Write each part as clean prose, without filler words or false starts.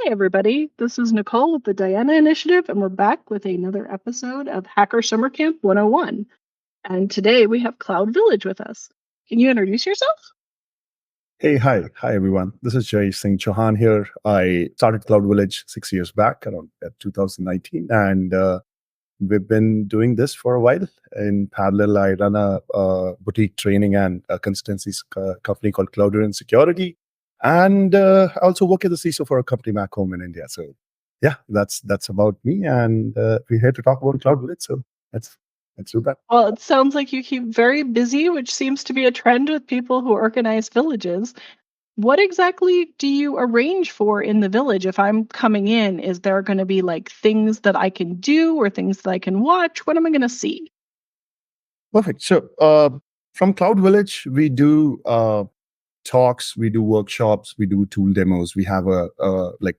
Hi, everybody. This is Nicole with the Diana Initiative, and we're back with another episode of Hacker Summer Camp 101. And today we have Cloud Village with us. Can you introduce yourself? Hey, hi, everyone. This is Jay Singh Chauhan here. I started Cloud Village 6 years back, around 2019, and we've been doing this for a while. In parallel, I run a boutique training and a consultancy company called Clouder and Security, and I also work as a CISO for a company back home in India. So, yeah, that's about me, and we're here to talk about Cloud Village. So let's do that. Well, it sounds like you keep very busy, which seems to be a trend with people who organize villages. What exactly do you arrange for in the village? If I'm coming in, is there going to be like things that I can do or things that I can watch? What am I going to see? Perfect. So, from Cloud Village, we do talks, we do workshops, we do tool demos. We have like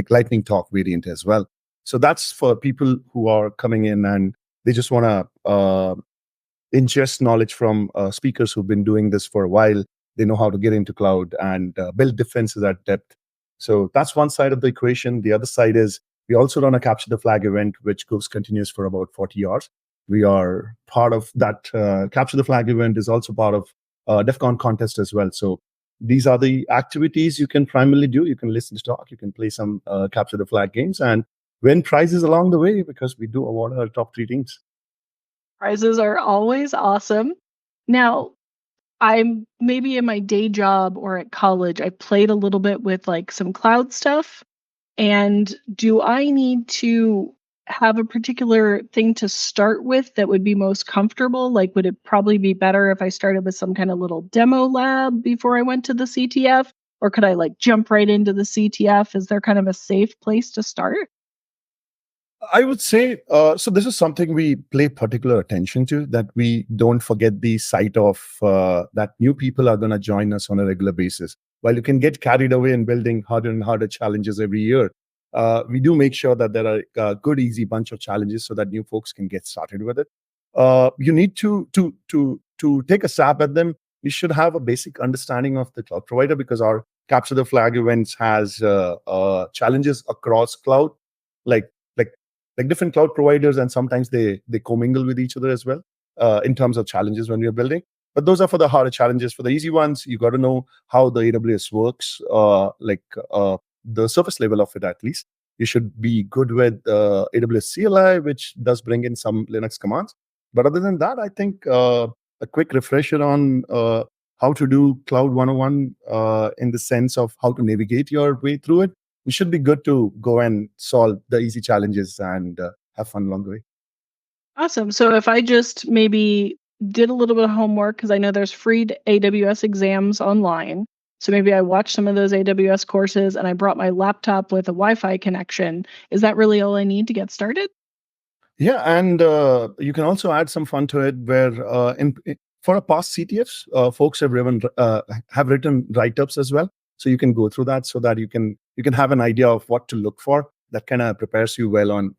lightning talk variant as well. So that's for people who are coming in and they just want to ingest knowledge from speakers who've been doing this for a while. They know how to get into cloud and build defenses at depth. So that's one side of the equation. The other side is we also run a capture the flag event, which goes continuous for about 40 hours. We are part of that. Capture the flag event is also part of DEF CON contest as well. So these are the activities you can primarily do. You can listen to talk, you can play some capture the flag games and win prizes along the way because we do award our top 3 teams. Prizes are always awesome. Now, I'm maybe in my day job or at college, I played a little bit with like some cloud stuff. And do I need to have a particular thing to start with that would be most comfortable? Like, would it probably be better if I started with some kind of little demo lab before I went to the CTF? Or could I like jump right into the CTF? Is there kind of a safe place to start? I would say, so this is something we pay particular attention to, that we don't forget the sight of that new people are going to join us on a regular basis. While you can get carried away in building harder and harder challenges every year, we do make sure that there are a good, easy bunch of challenges so that new folks can get started with it. You need to take a stab at them. You should have a basic understanding of the cloud provider because our Capture the Flag events has challenges across cloud, like like like different cloud providers, and sometimes they commingle with each other as well in terms of challenges when we are building. But those are for the harder challenges. For the easy ones, you got to know how the AWS works, the surface level of it at least. You should be good with AWS CLI, which does bring in some Linux commands. But other than that, I think a quick refresher on how to do Cloud 101 in the sense of how to navigate your way through it, you should be good to go and solve the easy challenges and have fun along the way. Awesome. So if I just maybe did a little bit of homework, because I know there's free AWS exams online. So maybe I watched some of those AWS courses and I brought my laptop with a Wi-Fi connection. Is that really all I need to get started? Yeah, and you can also add some fun to it where for a past CTFs, folks have written write-ups as well. So you can go through that so that you can have an idea of what to look for. That kind of prepares you well on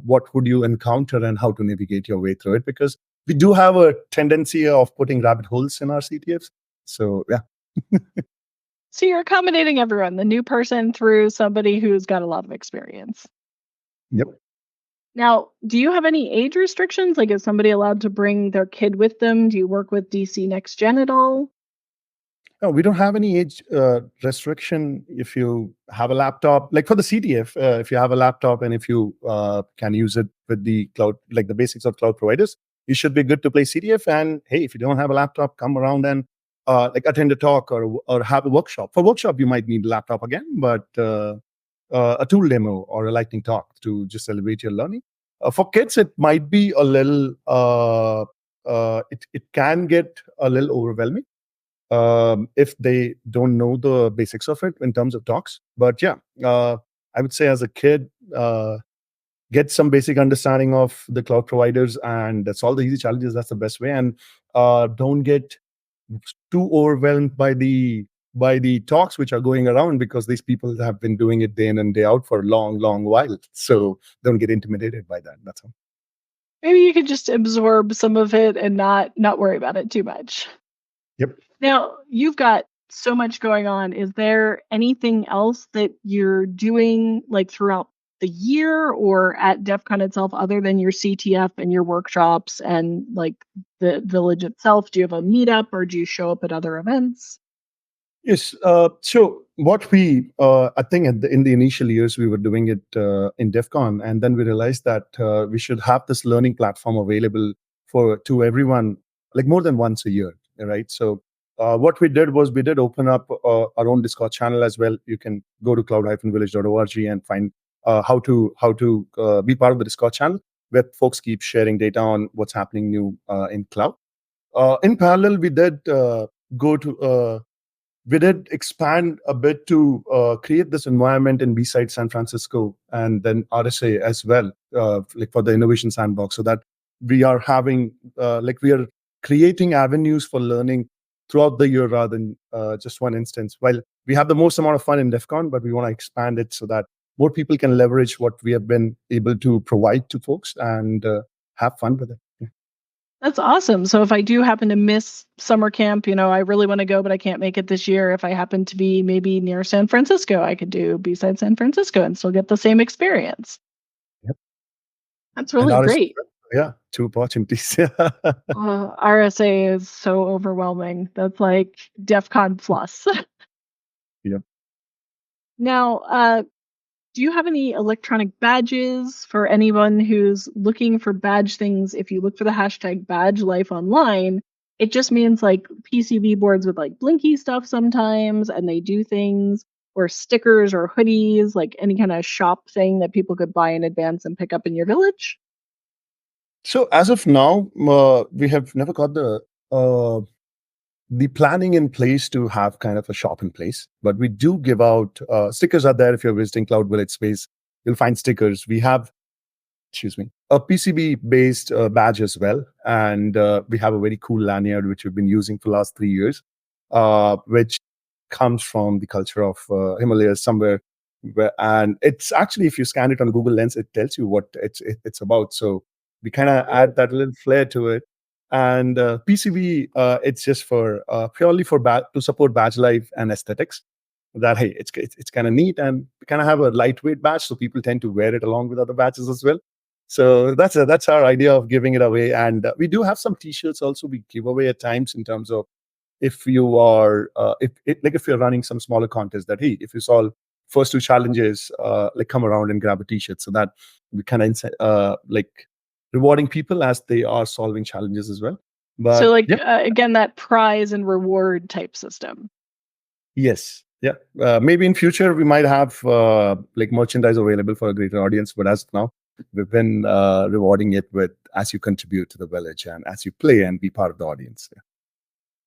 what would you encounter and how to navigate your way through it, because we do have a tendency of putting rabbit holes in our CTFs. So yeah. So you're accommodating everyone, the new person through somebody who's got a lot of experience. Yep. Now, do you have any age restrictions? Like, is somebody allowed to bring their kid with them? Do you work with DC Next Gen at all? No, we don't have any age restriction. If you have a laptop, like for the CTF, if you have a laptop and if you can use it with the cloud, like the basics of cloud providers, you should be good to play CTF. And hey, if you don't have a laptop, come around and like attend a talk or have a workshop. For workshop, you might need a laptop again, but a tool demo or a lightning talk to just celebrate your learning. For kids, it might be a little. It can get a little overwhelming if they don't know the basics of it in terms of talks. But yeah, I would say as a kid, get some basic understanding of the cloud providers and solve the easy challenges. That's the best way. And don't get too overwhelmed by the talks which are going around, because these people have been doing it day in and day out for a long, long while. So don't get intimidated by that. That's all. Maybe you could just absorb some of it and not worry about it too much. Yep. Now, you've got so much going on. Is there anything else that you're doing like throughout the year or at DEF CON itself other than your CTF and your workshops and like the village itself? Do you have a meetup or do you show up at other events? Yes. So what I think in the initial years, we were doing it in DEF CON, and then we realized that we should have this learning platform available to everyone, like more than once a year, right? So what we did was we did open up our own Discord channel as well. You can go to cloud-village.org and find how to be part of the Discord channel, where folks keep sharing data on what's happening new in cloud. In parallel, go to we did expand a bit to create this environment in B-side San Francisco and then RSA as well, like for the innovation sandbox, so that we are having we are creating avenues for learning throughout the year rather than just one instance. While we have the most amount of fun in DEF CON, but we want to expand it so that more people can leverage what we have been able to provide to folks and have fun with it. That's awesome. So if I do happen to miss summer camp, I really want to go, but I can't make it this year. If I happen to be maybe near San Francisco, I could do B-side San Francisco and still get the same experience. Yep. That's And really great. yeah, two opportunities. RSA is so overwhelming. That's like DEF CON plus. Yep. Now, do you have any electronic badges for anyone who's looking for badge things? If you look for the hashtag badge life online, it just means like PCB boards with like blinky stuff sometimes, and they do things, or stickers or hoodies, like any kind of shop thing that people could buy in advance and pick up in your village. So as of now, we have never got the planning in place to have kind of a shop in place, but we do give out stickers. Are there if you're visiting Cloud Village space? You'll find stickers. We have, excuse me, a PCB based badge as well, and we have a very cool lanyard which we've been using for the last 3 years, which comes from the culture of Himalayas somewhere. And it's actually, if you scan it on Google Lens, it tells you what it's about. So we kind of add that little flair to it. And PCB, it's just for purely to support badge life and aesthetics. That hey, it's kind of neat, and we kind of have a lightweight badge, so people tend to wear it along with other badges as well. So that's our idea of giving it away. And we do have some T-shirts also we give away at times, in terms of if you are if you're running some smaller contest, that hey, if you solve first two challenges, like come around and grab a T-shirt, so that we kind of rewarding people as they are solving challenges as well. So But like yeah, again, that prize and reward type system. yes, yeah. Maybe in future we might have like merchandise available for a greater audience, but as of now, we've been rewarding it with as you contribute to the village and as you play and be part of the audience. Yeah.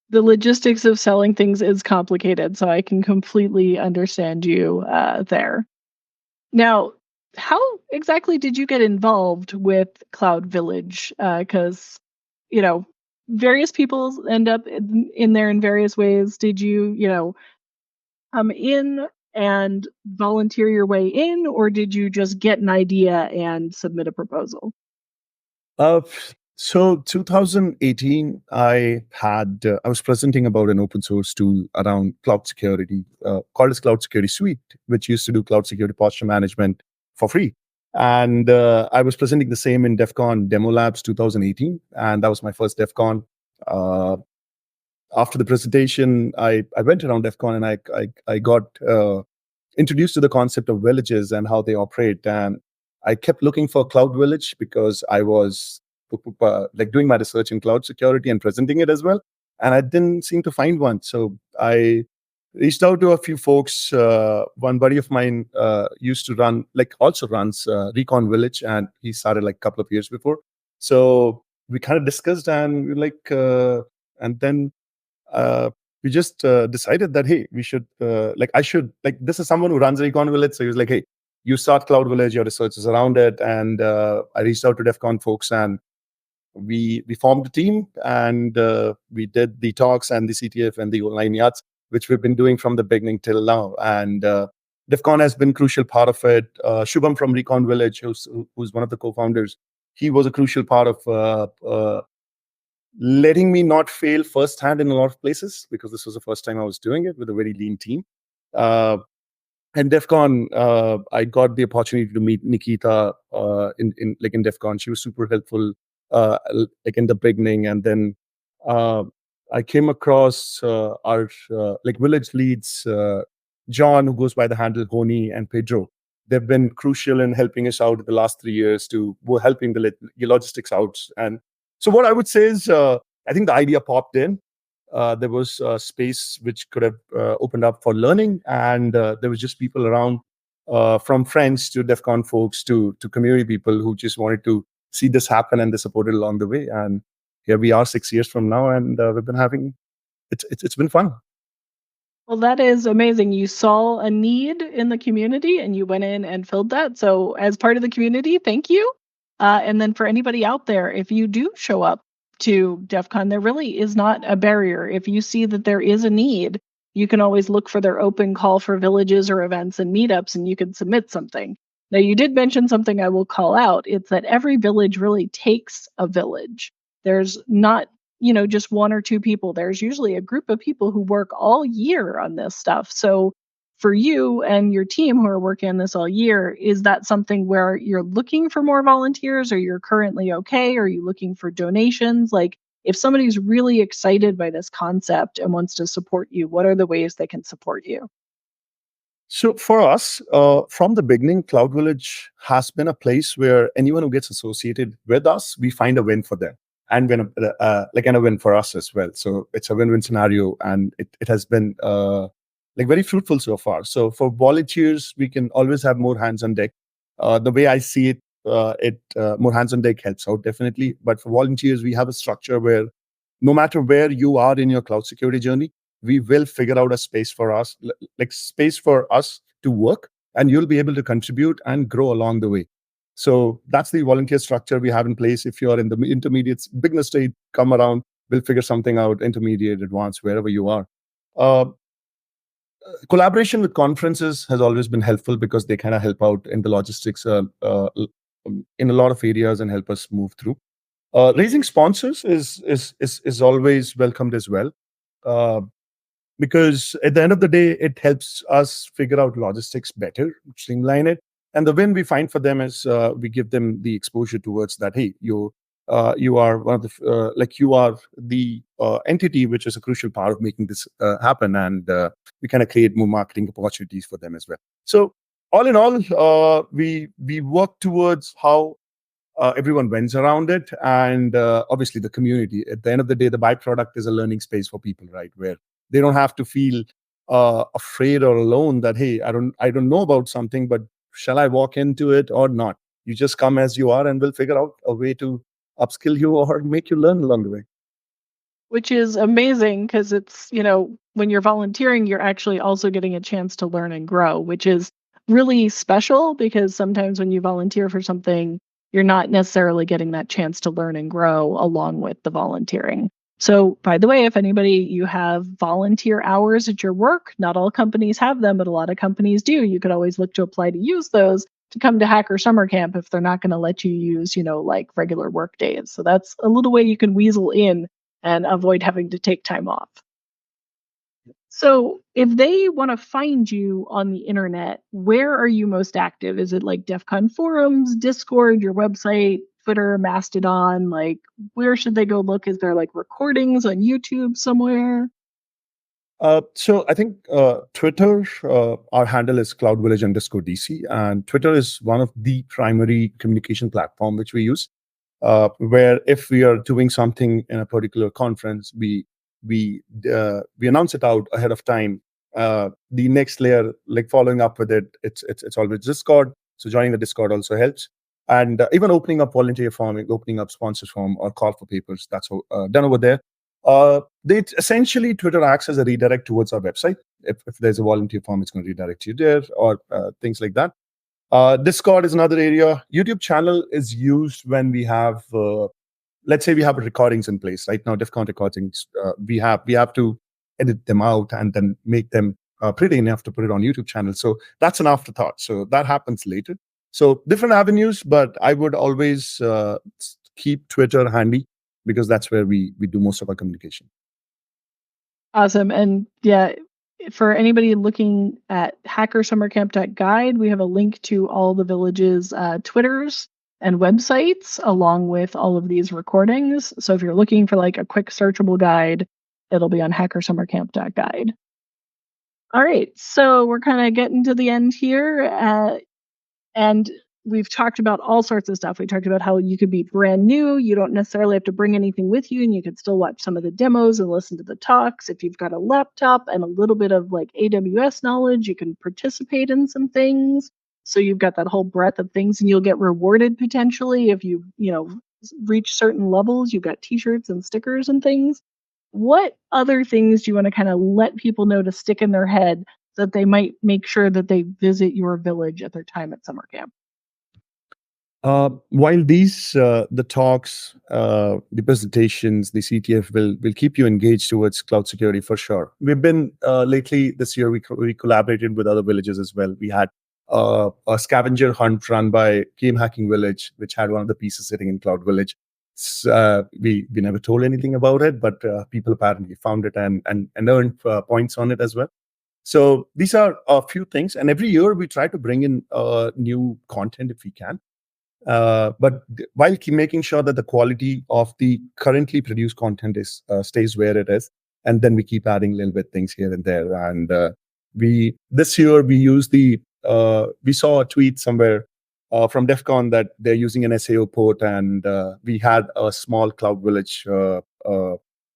The logistics of selling things is complicated, so I can completely understand you there. Now, how exactly did you get involved with Cloud Village? Because, you know, various people end up in there in various ways. Did you, come in and volunteer your way in, or did you just get an idea and submit a proposal? Uh, so 2018, I was presenting about an open source tool around cloud security called as Cloud Security Suite, which used to do cloud security posture management for free. And I was presenting the same in DEF CON Demo Labs 2018, and that was my first DEF CON. Uh, After the presentation, I went around DEF CON, and I got introduced to the concept of villages and how they operate. And I kept looking for Cloud Village because I was like doing my research in cloud security and presenting it as well, and I didn't seem to find one. So I reached out to a few folks. One buddy of mine used to also runs Recon Village, and he started like a couple of years before. So we kind of discussed, and and then uh, we just decided that hey, we should I should this is someone who runs Recon Village, so he was like, hey, you start Cloud Village, your research is around it. And I reached out to DEF CON folks, and we formed a team, and we did the talks and the CTF and the online yards, which we've been doing from the beginning till now. And DEF CON has been a crucial part of it. Shubham from Recon Village, who's one of the co-founders, he was a crucial part of letting me not fail firsthand in a lot of places, because this was the first time I was doing it with a very lean team. Uh, and DEF CON, I got the opportunity to meet Nikita in DEF CON. She was super helpful, like in the beginning, and then uh, I came across our like village leads, John, who goes by the handle Honi, and Pedro. They've been crucial in helping us out the last 3 years to helping the logistics out. And so, what I would say is, I think the idea popped in. There was space which could have opened up for learning, and there was just people around, from friends to DEF CON folks to community people who just wanted to see this happen, and they supported along the way. And here we are 6 years from now, and we've been having it's been fun. Well, that is amazing. You saw a need in the community and you went in and filled that. So, as part of the community, thank you. And then for anybody out there, if you do show up to DEF CON, there really is not a barrier. If you see that there is a need, you can always look for their open call for villages or events and meetups, and you can submit something. Now, you did mention something I will call out. It's that every village really takes a village. There's not just one or two people. There's usually a group of people who work all year on this stuff. So for you and your team who are working on this all year, is that something where you're looking for more volunteers, or you're currently okay? Are you looking for donations? Like, if somebody's really excited by this concept and wants to support you, what are the ways they can support you? So for us, from the beginning, Cloud Village has been a place where anyone who gets associated with us, we find a win for them, and and a win for us as well. So it's a win-win scenario, and it has been like very fruitful so far. So for volunteers, we can always have more hands on deck. The way I see it, more hands on deck helps out definitely. But for volunteers, we have a structure where no matter where you are in your cloud security journey, we will figure out a space for us, like space for us to work, and you'll be able to contribute and grow along the way. So that's the volunteer structure we have in place. If you're in the intermediate beginner state, come around, we'll figure something out, intermediate, advanced, wherever you are. uh, Collaboration with conferences has always been helpful, because they kind of help out in the logistics, in a lot of areas, and help us move through. Raising sponsors is always welcomed as well, uh, because at the end of the day, it helps us figure out logistics better, streamline it. And the win we find for them is, we give them the exposure towards that. Hey, you are one of the like you are the entity which is a crucial part of making this happen, and we kind of create more marketing opportunities for them as well. So all in all, we work towards how everyone wins around it, and obviously the community. At the end of the day, the byproduct is a learning space for people, right, where they don't have to feel afraid or alone that, hey, I don't know about something, but shall I walk into it or not? You just come as you are, and we'll figure out a way to upskill you or make you learn along the way. Which is amazing because it's, when you're volunteering, you're actually also getting a chance to learn and grow, which is really special because sometimes when you volunteer for something, you're not necessarily getting that chance to learn and grow along with the volunteering. So, by the way, if you have volunteer hours at your work, not all companies have them, but a lot of companies do. You could always look to apply to use those to come to Hacker Summer Camp if they're not going to let you use, like regular work days. So that's a little way you can weasel in and avoid having to take time off. So, if they want to find you on the internet, where are you most active? Is it like DEF CON forums, Discord, your website, Twitter, Mastodon? Like, where should they go look? Is there like recordings on YouTube somewhere? So I think Twitter, our handle is cloudvillage_DC, and Twitter is one of the primary communication platform which we use. Where if we are doing something in a particular conference, we announce it out ahead of time. The next layer, like following up with it, it's always Discord. So joining the Discord also helps, and even opening up volunteer form, opening up sponsor form or call for papers. That's done over there. They essentially, Twitter acts as a redirect towards our website. If there's a volunteer form, it's going to redirect you there, or things like that. Discord is another area. YouTube channel is used when we have, let's say, we have recordings in place. Right now, DEF CON recordings, we have to edit them out and then make them pretty enough to put it on YouTube channel. So that's an afterthought. So that happens later. So different avenues, but I would always keep Twitter handy. because that's where we do most of our communication. Awesome. And yeah, for anybody looking at hackersummercamp.guide, we have a link to all the villages' Twitters and websites, along with all of these recordings. So if you're looking for like a quick searchable guide, it'll be on hackersummercamp.guide. All right, so we're kind of getting to the end here. And we've talked about all sorts of stuff. We talked about how you could be brand new. You don't necessarily have to bring anything with you, and you could still watch some of the demos and listen to the talks. If you've got a laptop and a little bit of like AWS knowledge, you can participate in some things. So you've got that whole breadth of things, and you'll get rewarded potentially if you reach certain levels. You've got t-shirts and stickers and things. What other things do you want to kind of let people know to stick in their head that they might make sure that they visit your village at their time at summer camp? While these the talks, the presentations, the CTF will keep you engaged towards cloud security for sure. We've been lately this year we collaborated with other villages as well. We had a scavenger hunt run by Game Hacking Village, which had one of the pieces sitting in Cloud Village. We never told anything about it, but people apparently found it and earned points on it as well. So these are a few things, and every year we try to bring in new content if we can. But while making sure that the quality of the currently produced content is stays where it is, and then we keep adding little bit things here and there. And we this year we used we saw a tweet somewhere from DEF CON that they're using an SAO port, and we had a small Cloud Village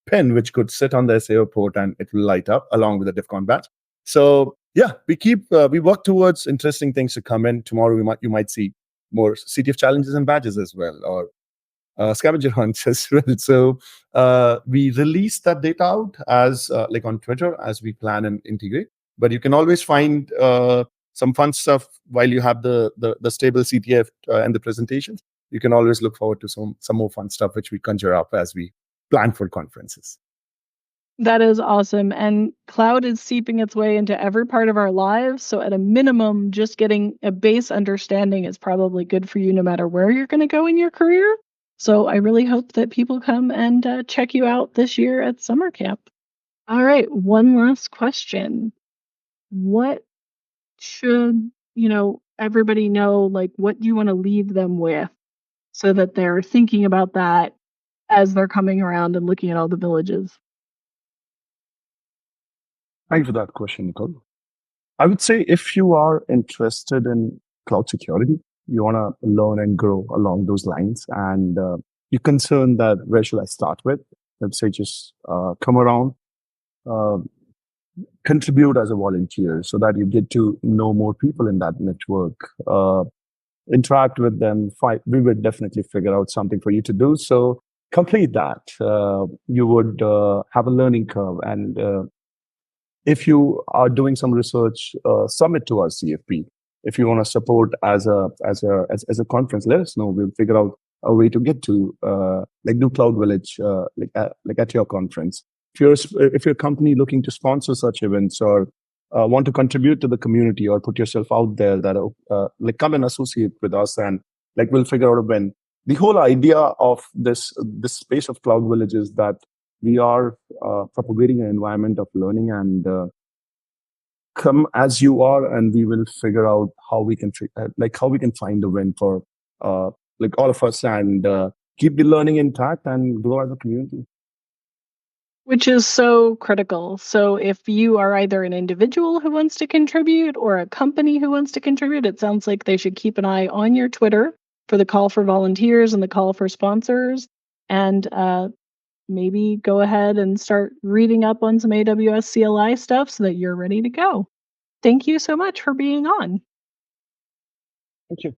pin which could sit on the SAO port and it will light up along with the DEF CON badge. So yeah, we work towards interesting things to come in. Tomorrow you might see more CTF challenges and badges as well, or scavenger hunts as well. So we release that data out as like on Twitter as we plan and integrate. But you can always find some fun stuff while you have the stable CTF and the presentations. You can always look forward to some more fun stuff which we conjure up as we plan for conferences. That is awesome. And cloud is seeping its way into every part of our lives. So, at a minimum, just getting a base understanding is probably good for you no matter where you're going to go in your career. So, I really hope that people come and check you out this year at summer camp. All right, one last question. What should, everybody know? Like, what do you want to leave them with so that they're thinking about that as they're coming around and looking at all the villages? Thanks for that question, Nicole. I would say if you are interested in cloud security, you want to learn and grow along those lines, and you're concerned that where should I start with? Let's say just come around, uh, contribute as a volunteer so that you get to know more people in that network, interact with them. We would definitely figure out something for you to do. So complete that. You would have a learning curve, and if you are doing some research, submit to our CFP. If you want to support as a conference, let us know. We'll figure out a way to get to like do Cloud Village like at your conference. If you're a company looking to sponsor such events or want to contribute to the community or put yourself out there, that like come and associate with us, and like we'll figure out a when. The whole idea of this space of Cloud Village is that we are propagating an environment of learning, and come as you are, and we will figure out how we can how we can find a win for like all of us, and keep the learning intact and grow as a community. Which is so critical. So if you are either an individual who wants to contribute or a company who wants to contribute, it sounds like they should keep an eye on your Twitter for the call for volunteers and the call for sponsors, and maybe go ahead and start reading up on some AWS CLI stuff so that you're ready to go. Thank you so much for being on. Thank you.